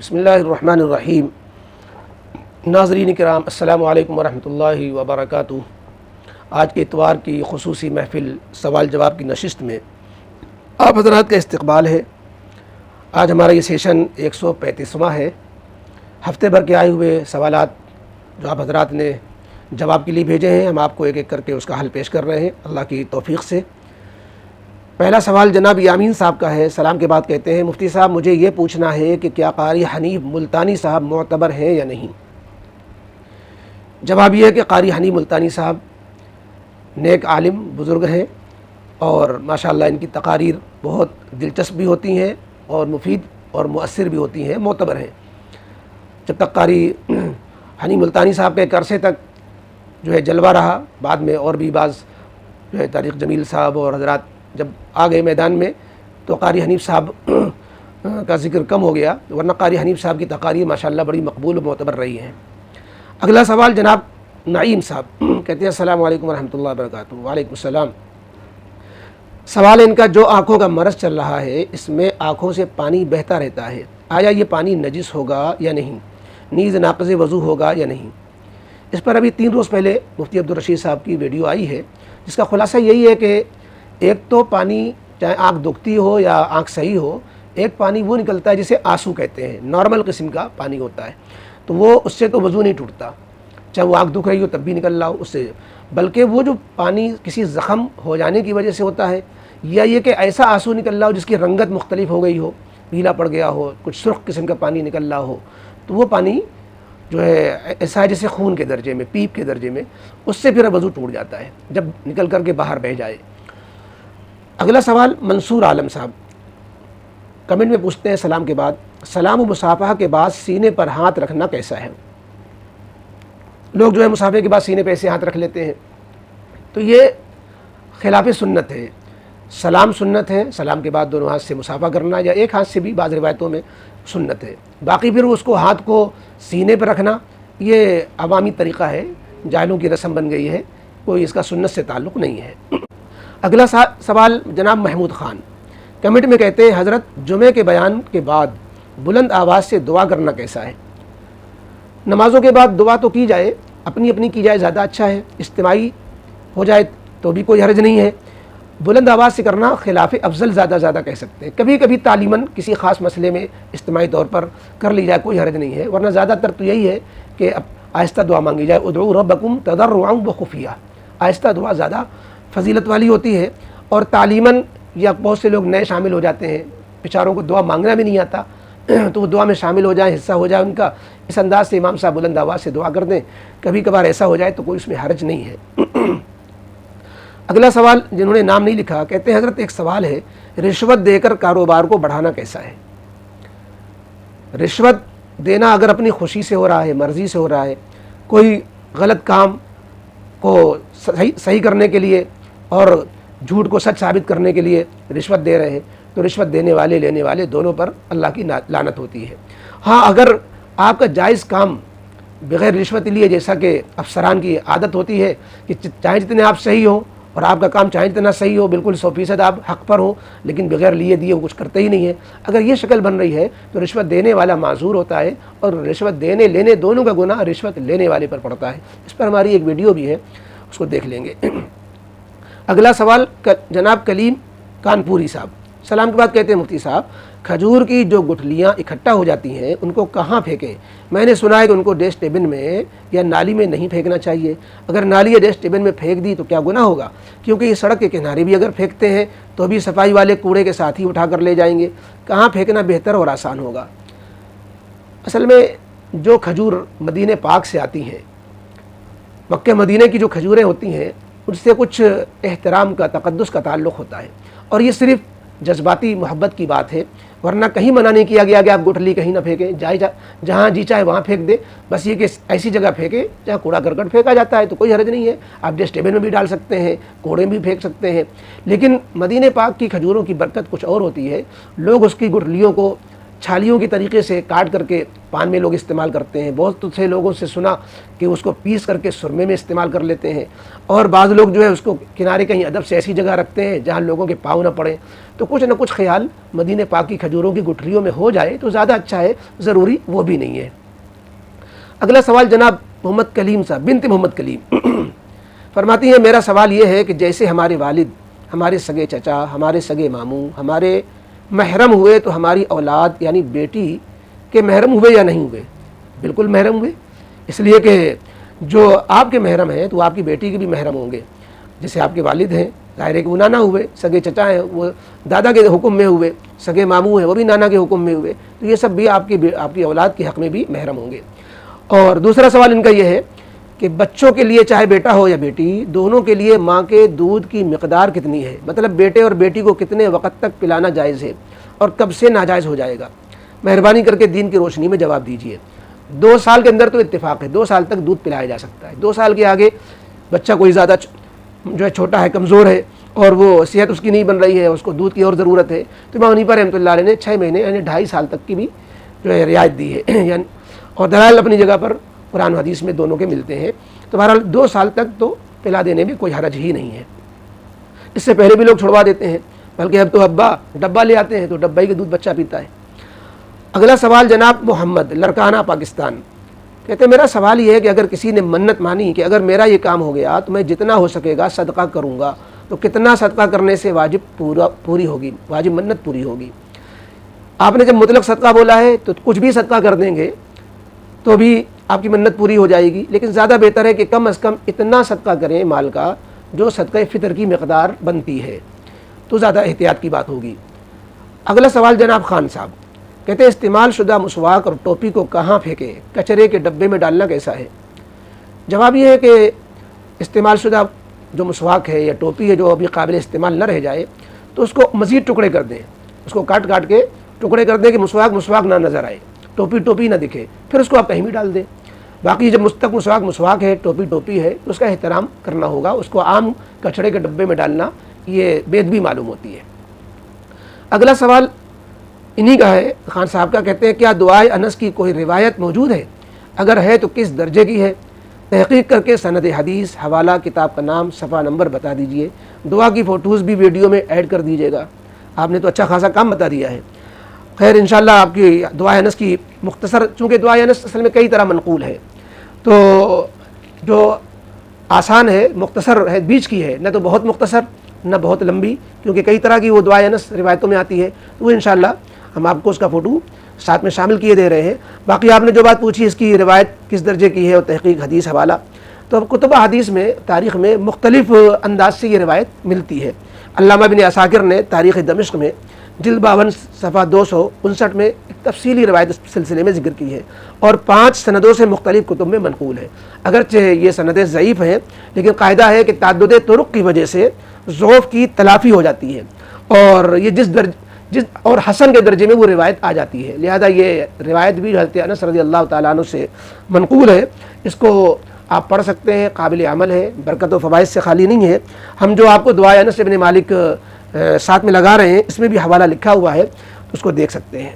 بسم اللہ الرحمن الرحیم۔ ناظرین کرام، السلام علیکم ورحمۃ اللہ وبرکاتہ۔ آج کے اتوار کی خصوصی محفل سوال جواب کی نشست میں آپ حضرات کا استقبال ہے۔ آج ہمارا یہ سیشن 135واں ہے۔ ہفتے بھر کے آئے ہوئے سوالات جو آپ حضرات نے جواب کے لیے بھیجے ہیں، ہم آپ کو ایک ایک کر کے اس کا حل پیش کر رہے ہیں اللہ کی توفیق سے۔ پہلا سوال جناب یامین صاحب کا ہے۔ سلام کے بعد کہتے ہیں، مفتی صاحب مجھے یہ پوچھنا ہے کہ کیا قاری حنیف ملتانی صاحب معتبر ہیں یا نہیں؟ جواب یہ ہے کہ قاری حنیف ملتانی صاحب نیک عالم بزرگ ہیں اور ماشاءاللہ ان کی تقاریر بہت دلچسپ بھی ہوتی ہیں اور مفید اور مؤثر بھی ہوتی ہیں، معتبر ہیں۔ جب تک قاری حنیف ملتانی صاحب کے ایک عرصے تک جو ہے جلوہ رہا، بعد میں اور بھی بعض جو ہے طارق جمیل صاحب اور حضرات جب آ گئے میدان میں تو قاری حنیف صاحب کا ذکر کم ہو گیا، ورنہ قاری حنیف صاحب کی تقاریر ماشاءاللہ بڑی مقبول و معتبر رہی ہیں۔ اگلا سوال جناب نعیم صاحب کہتے ہیں، السلام علیکم ورحمۃ اللہ وبرکاتہ۔ وعلیکم السلام۔ سوال ان کا، جو آنکھوں کا مرض چل رہا ہے اس میں آنکھوں سے پانی بہتا رہتا ہے، آیا یہ پانی نجس ہوگا یا نہیں؟ نیز ناقض وضو ہوگا یا نہیں؟ اس پر ابھی 3 روز پہلے مفتی عبدالرشید صاحب کی ویڈیو آئی ہے، جس کا خلاصہ یہی ہے کہ ایک تو پانی چاہے آنکھ دکھتی ہو یا آنکھ صحیح ہو، ایک پانی وہ نکلتا ہے جسے آنسو کہتے ہیں، نارمل قسم کا پانی ہوتا ہے، تو وہ اس سے تو وضو نہیں ٹوٹتا، چاہے وہ آنکھ دکھ رہی ہو تب بھی نکل رہا ہو اس سے، بلکہ وہ جو پانی کسی زخم ہو جانے کی وجہ سے ہوتا ہے، یا یہ کہ ایسا آنسو نکل رہا ہو جس کی رنگت مختلف ہو گئی ہو، پیلا پڑ گیا ہو، کچھ سرخ قسم کا پانی نکل رہا ہو، تو وہ پانی جو ہے ایسا ہے جیسے خون کے درجے میں، پیپ کے درجے میں، اس سے پھر وضو ٹوٹ جاتا ہے جب نکل کر کے باہر بہ جائے۔ اگلا سوال منصور عالم صاحب کمنٹ میں پوچھتے ہیں، سلام کے بعد، سلام و مصافحہ کے بعد سینے پر ہاتھ رکھنا کیسا ہے؟ لوگ جو ہے مصافحے کے بعد سینے پہ ایسے ہاتھ رکھ لیتے ہیں، تو یہ خلاف سنت ہے۔ سلام سنت ہے، سلام کے بعد دونوں ہاتھ سے مصافحہ کرنا، یا ایک ہاتھ سے بھی بعض روایتوں میں سنت ہے۔ باقی پھر اس کو ہاتھ کو سینے پہ رکھنا یہ عوامی طریقہ ہے، جاہلوں کی رسم بن گئی ہے، کوئی اس کا سنت سے تعلق نہیں ہے۔ اگلا سوال جناب محمود خان کمنٹ میں کہتے ہیں، حضرت جمعے کے بیان کے بعد بلند آواز سے دعا کرنا کیسا ہے؟ نمازوں کے بعد دعا تو کی جائے، اپنی اپنی کی جائے زیادہ اچھا ہے، اجتماعی ہو جائے تو بھی کوئی حرج نہیں ہے۔ بلند آواز سے کرنا خلاف افضل زیادہ کہہ سکتے ہیں، کبھی کبھی تعلیماً کسی خاص مسئلے میں اجتماعی طور پر کر لی جائے کوئی حرج نہیں ہے، ورنہ زیادہ تر تو یہی ہے کہ آہستہ دعا مانگی جائے، ادعوا ربکم تضرعا وخفیہ، آہستہ دعا زیادہ فضیلت والی ہوتی ہے۔ اور تعلیماً یا بہت سے لوگ نئے شامل ہو جاتے ہیں، بیچاروں کو دعا مانگنا بھی نہیں آتا، تو وہ دعا میں شامل ہو جائیں، حصہ ہو جائے ان کا، اس انداز سے امام صاحب بلند آواز سے دعا کر دیں، کبھی کبھار ایسا ہو جائے تو کوئی اس میں حرج نہیں ہے۔ اگلا سوال جنہوں نے نام نہیں لکھا کہتے ہیں، حضرت ایک سوال ہے، رشوت دے کر کاروبار کو بڑھانا کیسا ہے؟ رشوت دینا اگر اپنی خوشی سے ہو رہا ہے، مرضی سے ہو رہا ہے، کوئی غلط کام کو صحیح کرنے کے لیے اور جھوٹ کو سچ ثابت کرنے کے لیے رشوت دے رہے ہیں، تو رشوت دینے والے لینے والے دونوں پر اللہ کی لعنت ہوتی ہے۔ ہاں، اگر آپ کا جائز کام بغیر رشوت لیے، جیسا کہ افسران کی عادت ہوتی ہے کہ چاہے جتنے آپ صحیح ہوں اور آپ کا کام چاہے جتنا صحیح ہو، بالکل 100% آپ حق پر ہوں، لیکن بغیر لیے دیے وہ کچھ کرتے ہی نہیں ہے، اگر یہ شکل بن رہی ہے تو رشوت دینے والا معذور ہوتا ہے، اور رشوت دینے لینے دونوں کا گناہ رشوت لینے والے پر پڑتا ہے۔ اس پر ہماری ایک ویڈیو بھی ہے، اس کو دیکھ لیں گے۔ اگلا سوال جناب کلیم کانپوری صاحب سلام کے بعد کہتے ہیں، مفتی صاحب کھجور کی جو گٹھلیاں اکٹھا ہو جاتی ہیں ان کو کہاں پھینکیں؟ میں نے سنا ہے کہ ان کو ڈسٹ بن میں یا نالی میں نہیں پھینکنا چاہیے، اگر نالی یا ڈسٹ بن میں پھینک دی تو کیا گناہ ہوگا؟ کیونکہ یہ سڑک کے کنارے بھی اگر پھینکتے ہیں تو بھی صفائی والے کوڑے کے ساتھ ہی اٹھا کر لے جائیں گے، کہاں پھینکنا بہتر اور آسان ہوگا؟ اصل میں جو کھجور مدینہ پاک سے آتی ہیں، مکہ مدینہ کی جو کھجوریں ہوتی ہیں، ان سے کچھ احترام کا، تقدس کا تعلق ہوتا ہے، اور یہ صرف جذباتی محبت کی بات ہے، ورنہ کہیں منع نہیں کیا گیا کہ آپ گٹھلی کہیں نہ پھینکیں، جہاں جی چاہے وہاں پھینک دیں، بس یہ کہ ایسی جگہ پھینکیں جہاں کوڑا کرکٹ پھینکا جاتا ہے تو کوئی حرج نہیں ہے، آپ ڈسٹ بن میں بھی ڈال سکتے ہیں، کوڑے بھی پھینک سکتے ہیں۔ لیکن مدینہ پاک کی کھجوروں کی برکت کچھ اور ہوتی ہے، لوگ اس کی گٹھلیوں کو چھالیوں کی طریقے سے کاٹ کر کے پان میں لوگ استعمال کرتے ہیں، بہت سے لوگوں سے سنا کہ اس کو پیس کر کے سرمے میں استعمال کر لیتے ہیں، اور بعض لوگ جو ہے اس کو کنارے کہیں ادب سے ایسی جگہ رکھتے ہیں جہاں لوگوں کے پاؤں نہ پڑیں۔ تو کچھ نہ کچھ خیال مدینہ پاک کی کھجوروں کی گٹھلیوں میں ہو جائے تو زیادہ اچھا ہے، ضروری وہ بھی نہیں ہے۔ اگلا سوال جناب محمد کلیم صاحب، بنت محمد کلیم، فرماتی ہیں میرا سوال یہ ہے کہ جیسے ہمارے والد، ہمارے سگے چچا، ہمارے سگے ماموں ہمارے محرم ہوئے تو ہماری اولاد یعنی بیٹی کے محرم ہوئے یا نہیں ہوئے؟ بالکل محرم ہوئے، اس لیے کہ جو آپ کے محرم ہیں تو آپ کی بیٹی کے بھی محرم ہوں گے۔ جیسے آپ کے والد ہیں، ظاہر ہے کہ وہ نانا ہوئے، سگے چچا ہیں وہ دادا کے حکم میں ہوئے، سگے ماموں ہیں وہ بھی نانا کے حکم میں ہوئے، تو یہ سب بھی آپ کی اولاد کے حق میں بھی محرم ہوں گے۔ اور دوسرا سوال ان کا یہ ہے کہ بچوں کے لیے چاہے بیٹا ہو یا بیٹی، دونوں کے لیے ماں کے دودھ کی مقدار کتنی ہے؟ مطلب بیٹے اور بیٹی کو کتنے وقت تک پلانا جائز ہے اور کب سے ناجائز ہو جائے گا؟ مہربانی کر کے دین کی روشنی میں جواب دیجیے۔ 2 سال کے اندر تو اتفاق ہے، 2 سال تک دودھ پلایا جا سکتا ہے۔ 2 سال کے آگے بچہ کوئی زیادہ جو ہے چھوٹا ہے، کمزور ہے، اور وہ صحت اس کی نہیں بن رہی ہے، اس کو دودھ کی اور ضرورت ہے، تو امام حنیفہ رحمۃ اللہ علیہ نے 6 مہینے یعنی 2.5 سال تک کی بھی جو ہے رعایت دی ہے یعنی، اور دلائل اپنی جگہ پر قرآن و حدیث میں دونوں کے ملتے ہیں۔ تو بہرحال 2 سال تک تو پلا دینے میں کوئی حرج ہی نہیں ہے، اس سے پہلے بھی لوگ چھڑوا دیتے ہیں، بلکہ اب تو ابا ڈبہ لے آتے ہیں تو ڈبہ ہی کے دودھ بچہ پیتا ہے۔ اگلا سوال جناب محمد، لڑکانہ پاکستان، کہتے ہیں میرا سوال یہ ہے کہ اگر کسی نے منت مانی کہ اگر میرا یہ کام ہو گیا تو میں جتنا ہو سکے گا صدقہ کروں گا، تو کتنا صدقہ کرنے سے واجب پوری ہوگی، واجب منت پوری ہوگی؟ آپ نے جب مطلق صدقہ بولا ہے تو کچھ بھی صدقہ کر دیں گے تو بھی آپ کی منت پوری ہو جائے گی، لیکن زیادہ بہتر ہے کہ کم از کم اتنا صدقہ کریں مال کا جو صدقہ فطر کی مقدار بنتی ہے، تو زیادہ احتیاط کی بات ہوگی۔ اگلا سوال جناب خان صاحب، کہتے ہیں استعمال شدہ مسواک اور ٹوپی کو کہاں پھینکیں؟ کچرے کے ڈبے میں ڈالنا کیسا ہے؟ جواب یہ ہے کہ استعمال شدہ جو مسواک ہے یا ٹوپی ہے جو ابھی قابل استعمال نہ رہ جائے تو اس کو مزید ٹکڑے کر دیں، اس کو کاٹ کے ٹکڑے کر دیں کہ مسواک نہ نظر آئے، ٹوپی نہ دکھے، پھر اس کو آپ کہیں بھی ڈال دیں۔ باقی جب مستق مسواک ہے، ٹوپی ہے، تو اس کا احترام کرنا ہوگا، اس کو عام کچڑے کے ڈبے میں ڈالنا یہ بےادبی معلوم ہوتی ہے۔ اگلا سوال انہی کا ہے، خان صاحب کا، کہتے ہیں کیا دعائے انس کی کوئی روایت موجود ہے؟ اگر ہے تو کس درجے کی ہے؟ تحقیق کر کے سند حدیث، حوالہ، کتاب کا نام، صفحہ نمبر بتا دیجئے، دعا کی فوٹوز بھی ویڈیو میں ایڈ کر دیجئے گا۔ آپ نے تو اچھا خاصا کام بتا دیا ہے۔ خیر انشاءاللہ آپ کی دعائے انس کی مختصر، چونکہ دعائے انس اصل میں کئی طرح منقول ہے، تو جو آسان ہے مختصر ہے، بیچ کی ہے، نہ تو بہت مختصر نہ بہت لمبی، کیونکہ کئی طرح کی وہ دعائے انس روایتوں میں آتی ہے، تو وہ انشاءاللہ ہم آپ کو اس کا فوٹو ساتھ میں شامل کیے دے رہے ہیں۔ باقی آپ نے جو بات پوچھی اس کی روایت کس درجے کی ہے اور تحقیق حدیث حوالہ، تو اب کتب حدیث میں تاریخ میں مختلف انداز سے یہ روایت ملتی ہے۔ علامہ ابن عساکر نے تاریخ دمشق میں جلد 52 صفحہ 259 میں ایک تفصیلی روایت اس سلسلے میں ذکر کی ہے، اور 5 سندوں سے مختلف کتب میں منقول ہے۔ اگرچہ یہ سندیں ضعیف ہیں لیکن قاعدہ ہے کہ تعدد طرق کی وجہ سے ضعف کی تلافی ہو جاتی ہے، اور یہ اور حسن کے درجے میں وہ روایت آ جاتی ہے، لہذا یہ روایت بھی حضرت انس رضی اللہ تعالیٰ عنہ سے منقول ہے۔ اس کو آپ پڑھ سکتے ہیں، قابل عمل ہے، برکت و فوائد سے خالی نہیں ہے۔ ہم جو آپ کو دعائے انس ابن مالک ساتھ میں لگا رہے ہیں، اس میں بھی حوالہ لکھا ہوا ہے، اس کو دیکھ سکتے ہیں۔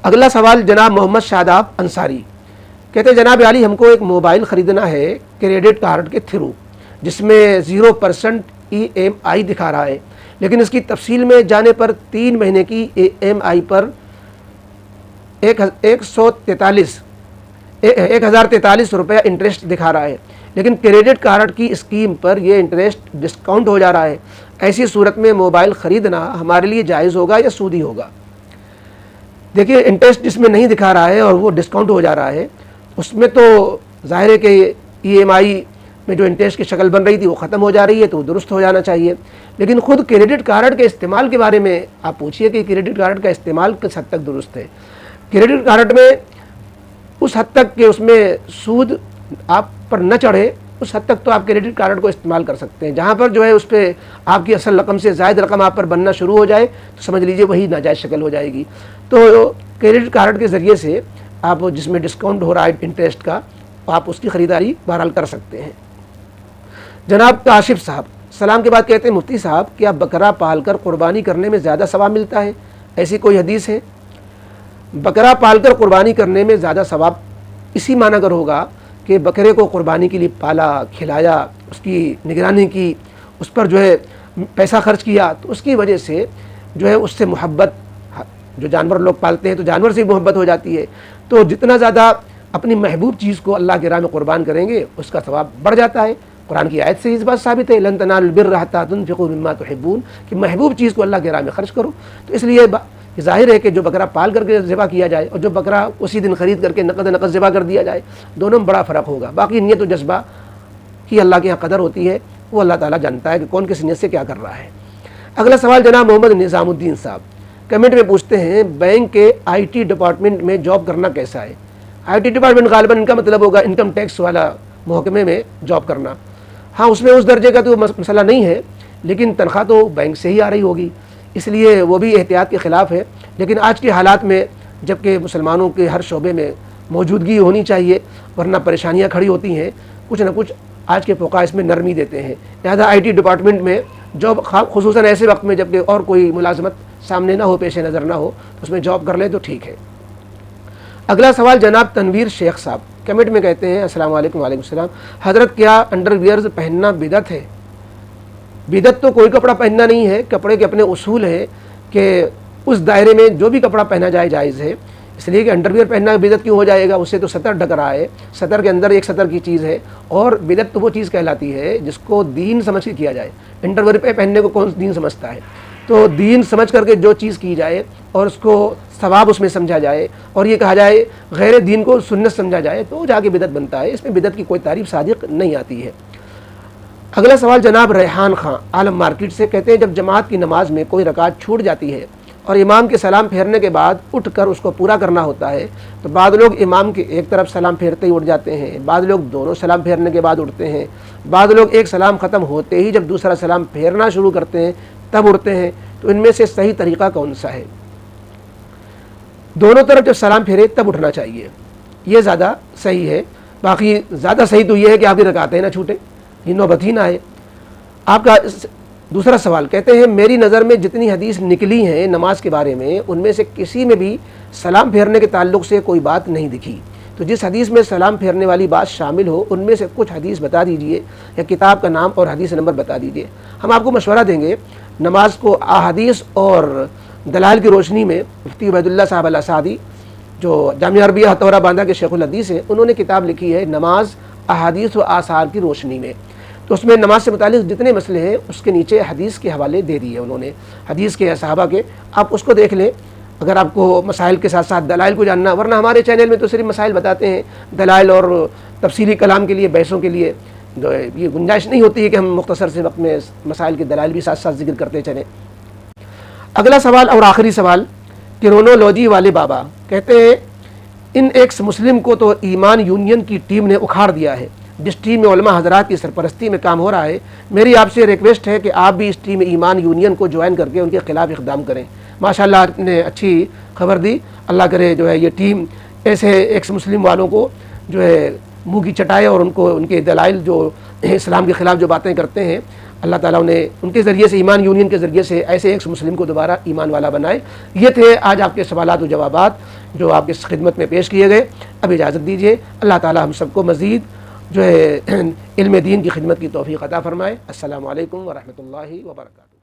اگلا سوال جناب محمد شاداب انصاری، کہتے ہیں جناب عالی ہم کو ایک موبائل خریدنا ہے کریڈٹ کارڈ کے تھرو، جس میں 0% EMI دکھا رہا ہے، لیکن اس کی تفصیل میں جانے پر 3 مہینے کی EMI پر 1043 روپیہ انٹرسٹ دکھا رہا ہے، لیکن کریڈٹ کارڈ کی اسکیم پر یہ انٹرسٹ ڈسکاؤنٹ ہو جا رہا ہے۔ ایسی صورت میں موبائل خریدنا ہمارے لیے جائز ہوگا یا سودی ہوگا؟ دیکھیے انٹرسٹ جس میں نہیں دکھا رہا ہے اور وہ ڈسکاؤنٹ ہو جا رہا ہے، اس میں تو ظاہر ہے کہ EMI میں جو انٹرسٹ کی شکل بن رہی تھی وہ ختم ہو جا رہی ہے، تو درست ہو جانا چاہیے۔ لیکن خود کریڈٹ کارڈ کے استعمال کے بارے میں آپ پوچھئے کہ کریڈٹ کارڈ کا استعمال کس حد تک درست ہے۔ کریڈٹ کارڈ میں اس حد تک کہ اس میں سود آپ پر نہ چڑھے، اس حد تک تو آپ کریڈٹ کارڈ کو استعمال کر سکتے ہیں۔ جہاں پر جو ہے اس پہ آپ کی اصل رقم سے زائد رقم آپ پر بننا شروع ہو جائے تو سمجھ لیجئے وہی ناجائز شکل ہو جائے گی۔ تو کریڈٹ کارڈ کے ذریعے سے آپ جس میں ڈسکاؤنٹ ہو رہا ہے انٹرسٹ کا، آپ اس کی خریداری بہرحال کر سکتے ہیں۔ جناب کاشف صاحب سلام کے بعد کہتے ہیں مفتی صاحب کیا بکرا پال کر قربانی کرنے میں زیادہ ثواب ملتا ہے؟ ایسی کوئی حدیث ہے؟ بکرا پال کر قربانی کرنے میں زیادہ ثواب اسی معنی اگر ہوگا کہ بکرے کو قربانی کے لیے پالا، کھلایا، اس کی نگرانی کی، اس پر جو ہے پیسہ خرچ کیا، تو اس کی وجہ سے جو ہے اس سے محبت، جو جانور لوگ پالتے ہیں تو جانور سے بھی محبت ہو جاتی ہے، تو جتنا زیادہ اپنی محبوب چیز کو اللہ کی راہ میں قربان کریں گے اس کا ثواب بڑھ جاتا ہے۔ قرآن کی آیت سے اس بات ثابت ہے، لن تنالوا البر حتی تنفقوا مما تحبون، کہ محبوب چیز کو اللہ کی راہ میں خرچ کرو۔ تو اس لیے ظاہر ہے کہ جو بکرا پال کر کے ذبح کیا جائے اور جو بکرا اسی دن خرید کر کے نقد ذبح کر دیا جائے، دونوں میں بڑا فرق ہوگا۔ باقی نیت و جذبہ کی اللہ کے یہاں قدر ہوتی ہے، وہ اللہ تعالیٰ جانتا ہے کہ کون کس نیت سے کیا کر رہا ہے۔ اگلا سوال جناب محمد نظام الدین صاحب کمنٹ میں پوچھتے ہیں، بینک کے آئی ٹی ڈپارٹمنٹ میں جاب کرنا کیسا ہے؟ آئی ٹی ڈپارٹمنٹ غالباً ان کا مطلب ہوگا انکم ٹیکس والا محکمے میں جاب کرنا۔ ہاں، اس میں اس درجے کا تو مسئلہ نہیں ہے، لیکن تنخواہ تو بینک سے ہی آ رہی ہوگی، اس لیے وہ بھی احتیاط کے خلاف ہے۔ لیکن آج کے حالات میں جبکہ مسلمانوں کے ہر شعبے میں موجودگی ہونی چاہیے، ورنہ پریشانیاں کھڑی ہوتی ہیں، کچھ نہ کچھ آج کے فقہاء اس میں نرمی دیتے ہیں، لہذا آئی ٹی ڈپارٹمنٹ میں جاب، خصوصاً ایسے وقت میں جبکہ اور کوئی ملازمت سامنے نہ ہو، پیش نظر نہ ہو، اس میں جاب کر لیں تو ٹھیک ہے۔ اگلا سوال جناب تنویر شیخ صاحب کمنٹ میں کہتے ہیں، السلام علیکم۔ وعلیکم السلام۔ حضرت کیا انڈر ویئرز پہننا بدعت ہے؟ بدعت تو کوئی کپڑا پہننا نہیں ہے، کپڑے کے اپنے اصول ہیں کہ اس دائرے میں جو بھی کپڑا پہنا جائے جائز ہے، اس لیے کہ انڈر ویئر پہننا بدعت کیوں ہو جائے گا؟ اس سے تو سطر ڈھک رہا ہے، سطر کے اندر ایک سطر کی چیز ہے، اور بدعت تو وہ چیز کہلاتی ہے جس کو دین سمجھ کے کیا جائے۔ انڈر ویئر پہ پہننے کو کون دین سمجھتا ہے؟ تو دین سمجھ کر کے جو چیز کی جائے اور اس کو ثواب اس میں سمجھا جائے اور یہ کہا جائے غیر دین کو سنت سمجھا جائے تو جا کے بدعت بنتا ہے، اس میں بدعت کی کوئی تعریف صادق نہیں آتی ہے۔ اگلا سوال جناب ریحان خان عالم مارکیٹ سے کہتے ہیں، جب جماعت کی نماز میں کوئی رکعت چھوٹ جاتی ہے اور امام کے سلام پھیرنے کے بعد اٹھ کر اس کو پورا کرنا ہوتا ہے، تو بعض لوگ امام کے ایک طرف سلام پھیرتے ہی اٹھ جاتے ہیں، بعض لوگ دونوں سلام پھیرنے کے بعد اٹھتے ہیں، بعض لوگ ایک سلام ختم ہوتے ہی جب دوسرا سلام پھیرنا شروع کرتے ہیں تب اٹھتے ہیں، تو ان میں سے صحیح طریقہ کون سا ہے؟ دونوں طرف جب سلام پھیرے تب اٹھنا چاہیے، یہ زیادہ صحیح ہے۔ باقی زیادہ صحیح تو یہ ہے کہ آپ کی رکعتیں نہ چھوٹیں، یہ نوبت ہی نہ آئے۔ آپ کا دوسرا سوال کہتے ہیں، میری نظر میں جتنی حدیث نکلی ہیں نماز کے بارے میں، ان میں سے کسی میں بھی سلام پھیرنے کے تعلق سے کوئی بات نہیں دکھی، تو جس حدیث میں سلام پھیرنے والی بات شامل ہو ان میں سے کچھ حدیث بتا دیجئے یا کتاب کا نام اور حدیث نمبر بتا دیجئے۔ ہم آپ کو مشورہ دیں گے، نماز کو احادیث اور دلائل کی روشنی میں مفتی عبید اللہ صاحب الاسعدی جو جامعہ عربیہ ہتھورا باندھا کے شیخ الحدیث ہیں، انہوں نے کتاب لکھی ہے نماز احادیث و آثار کی روشنی میں، تو اس میں نماز سے متعلق جتنے مسئلے ہیں اس کے نیچے حدیث کے حوالے دے دیے انہوں نے، حدیث کے یا صحابہ کے، آپ اس کو دیکھ لیں اگر آپ کو مسائل کے ساتھ ساتھ دلائل کو جاننا، ورنہ ہمارے چینل میں تو صرف مسائل بتاتے ہیں، دلائل اور تفصیلی کلام کے لیے، بحثوں کے لیے جو یہ گنجائش نہیں ہوتی ہے کہ ہم مختصر سے وقت میں مسائل کے دلائل بھی ساتھ ساتھ ذکر کرتے چلیں۔ اگلا سوال اور آخری سوال کرونولوجی والے بابا کہتے ہیں، ان ایکس مسلم کو تو ایمان یونین کی ٹیم نے اکھاڑ دیا ہے، جس ٹیم میں علماء حضرات کی سرپرستی میں کام ہو رہا ہے، میری آپ سے ریکویسٹ ہے کہ آپ بھی اس ٹیم ایمان یونین کو جوائن کر کے ان کے خلاف اقدام کریں۔ ماشاءاللہ آپ نے اچھی خبر دی، اللہ کرے جو ہے یہ ٹیم ایسے ایکس مسلم والوں کو جو ہے منہ کی چٹائے اور ان کو ان کے دلائل جو اسلام کے خلاف جو باتیں کرتے ہیں، اللہ تعالیٰ انہیں ان کے ذریعے سے، ایمان یونین کے ذریعے سے ایسے ایکس مسلم کو دوبارہ ایمان والا بنائے۔ یہ تھے آج آپ کے سوالات و جوابات جو آپ کی خدمت میں پیش کیے گئے۔ اب اجازت دیجیے، اللہ تعالیٰ ہم سب کو مزید جو ہے علم دین کی خدمت کی توفیق عطا فرمائے۔ السلام علیکم ورحمۃ اللہ وبرکاتہ۔